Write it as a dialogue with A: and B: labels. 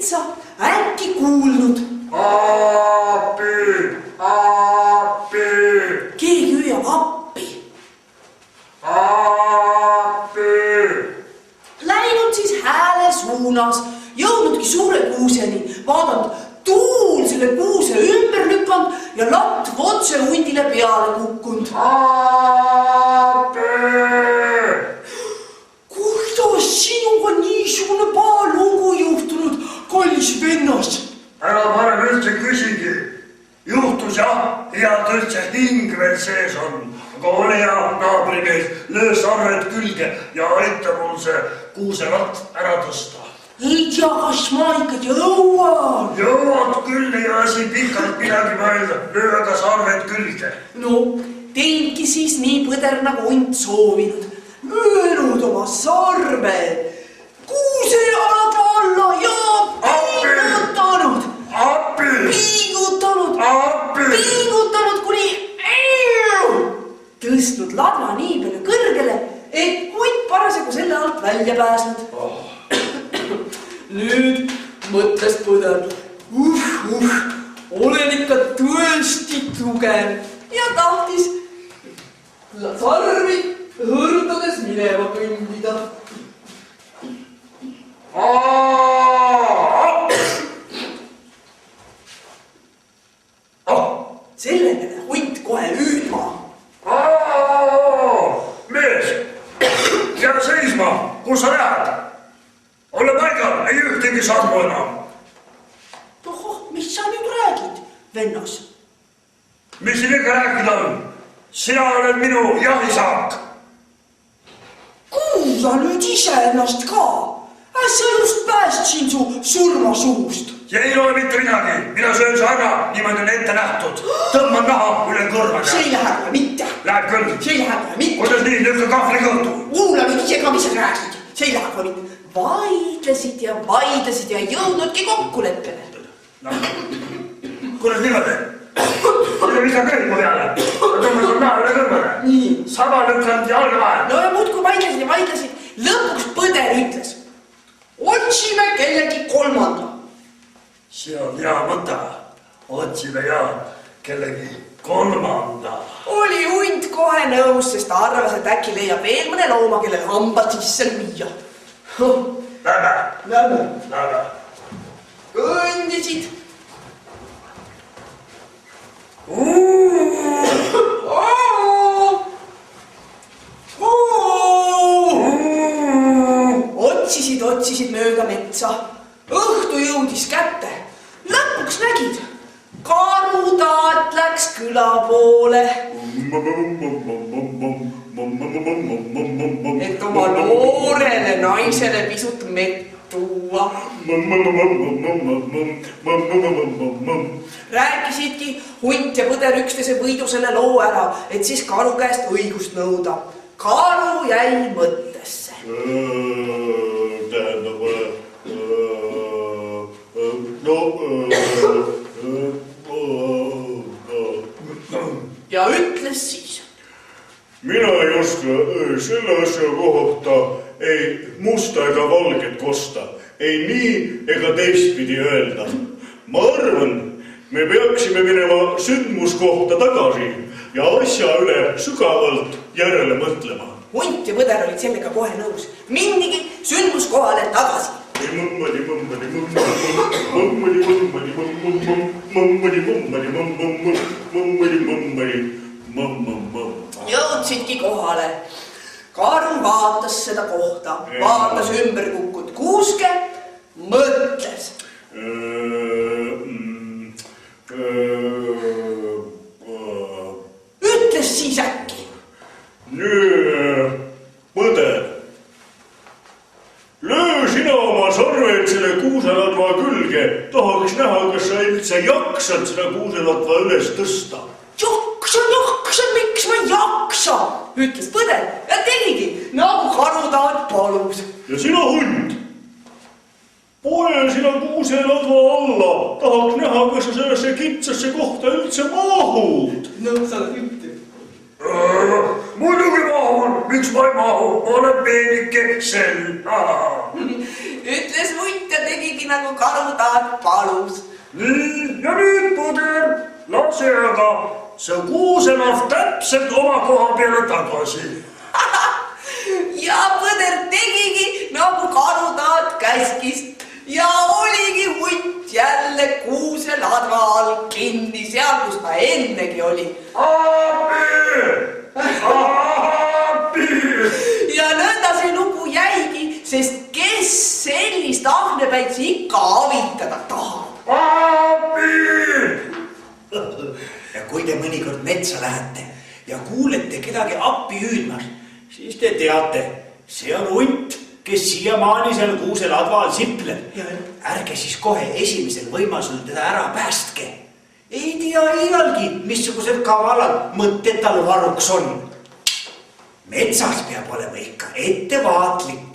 A: metsa, äkki kuulnud.
B: Appi, appi.
A: Keegi hüüab appi.
B: Appi.
A: Läinud siis hääle suunas, jõudnudki suure kuuseni, vaadanud tuul selle kuuse ümber lükanud ja latt otse hundile peale kukkunud.
B: Appi.
A: Kuidas sinuga niisugune paha lugu juhtunud, kallis vennas?
B: Ära parem üldse küsigi. Juhtus jah, ja tõltse hing veel sees on. Aga ole ja naabrimees, löö sarved külge ja aita mul see kuuselatt ära tõsta.
A: Ei tea, kas ma ikka jõuan.
B: Jõuad küll, ei asi pikalt midagi mõelda. Löö aga sarved külge.
A: No, teinki siis nii põder nagu hunt soovinud. Löönud oma sarved, kuusejalad alla ja pingutanud.
B: Appi!
A: Pingutanud!
B: Appi!
A: Pingutanud kuni tõstnud ladva nii palju kõrgele, et hunt parasjagu selle alt välja pääsnud. Nüüd mõtles põder. Olen ikka tõesti tugev ja tahtis sarvi hõõrutades minema kõndida. Selle peale hunt kohe hüüdma.
B: Mees, jää seisma, kus sa lähed? Ole paigal, ei ühtegi sammu enam.
A: Tohoh, mis sa nüüd räägid, vennas?
B: Mis siin ikka rääkida on? Sina oled minu jahisaak.
A: Kuula nüüd iseennast ka. Äsja just päästsin su surma suust.
B: Ja ei ole mitte midagi. Mina söön su ära, niimoodi on ette nähtud. Tõmban naha üle kõrvaga.
A: See ei lähe kohe mitte.
B: Läheb küll.
A: See ei lähe kohe mitte.
B: Kuidas nii, lükka kahvli kõhtu.
A: Kuula nüüd ise ka, mis sa räägid. See ei lähe kohe mitte. Vaidlesid ja jõudnudki kokkuleppele.
B: Kuidas niimoodi? Mis sa kõhid mu peale? Tõmban su naha üle kõrvaga.
A: Nii.
B: Saba lükkanud ja alga vahel.
A: No ja muudkui vaidlesid. Lõpuks põder ütles. Otsime kellegi kolmanda.
B: See on hea mõte. Otsime ja kellegi kolmanda.
A: Oli hunt kohe nõus, sest ta arvas, et äkki leiab veel mõne looma, kellel hambad sisse lüüa.
B: Läbe.
A: Kõndisid. Otsisid mööda metsa. Õhtu jõudis kätte. Lõpuks nägid. Karutaat läks küla poole. Et oma noorele naisele pisut mett tuua. Rääkisidki hunt ja põder üksteise võidu selle loo ära, et siis karu käest õigust nõuda. Karu jäi mõttesse. Ja ütles siis.
C: Mina ei oska selle asja kohta ei musta ega valget kosta, ei nii ega teistpidi öelda. Ma arvan, me peaksime minema sündmuskohta tagasi ja asja üle sügavalt järele mõtlema.
A: Hunt ja põder olid sellega kohe nõus. Mindigi sündmuskohale tagasi. Jõudsidki kohale. Karu vaatas seda kohta, vaatas ümber kukkud kuuske, mõtles. Ütles siis äkki.
C: Põder, löö sina oma sarved selle kuuseladva külge, tahaks näha, kas sa üldse jaksad seda kuuseladva üles tõsta.
A: Jaksan, miks ma ei jaksa, ütles põder ja tegigi, nagu karutaat palus.
C: Ja sina hunt, pane sina kuuseladva alla, tahaks näha, kas sa sellesse kitsasse kohta üldse mahud.
A: No sa ütled.
B: Muidugi mahun, miks ma ei mahu, olen peenike sell.
A: Ütles hunt ja tegigi nagu karutaat palus.
B: Nii, ja nüüd, Põder, lase aga see kuuselav täpselt oma koha peale tagasi.
A: Ja Põder tegigi nagu karutaat käskis ja oligi hunt jälle kuuseladva all kinni, seal kus ta ennegi oli.
B: Appi!
A: Ja nõnda see lugu jäigi, sest kes sellist ahnepäitsi ikka avitada tahab.
B: Appi!
D: Ja kui te mõnikord metsa lähete ja kuulete kedagi appi hüüdmas, siis te teate, see on hunt, kes siiamaani seal kuuseladva all sipleb. Ärge siis kohe esimesel võimalusel teda ära päästke. Ei tea iialgi, missugused kavalad mõtted tal varuks on. Metsas peab olema ikka ettevaatlik.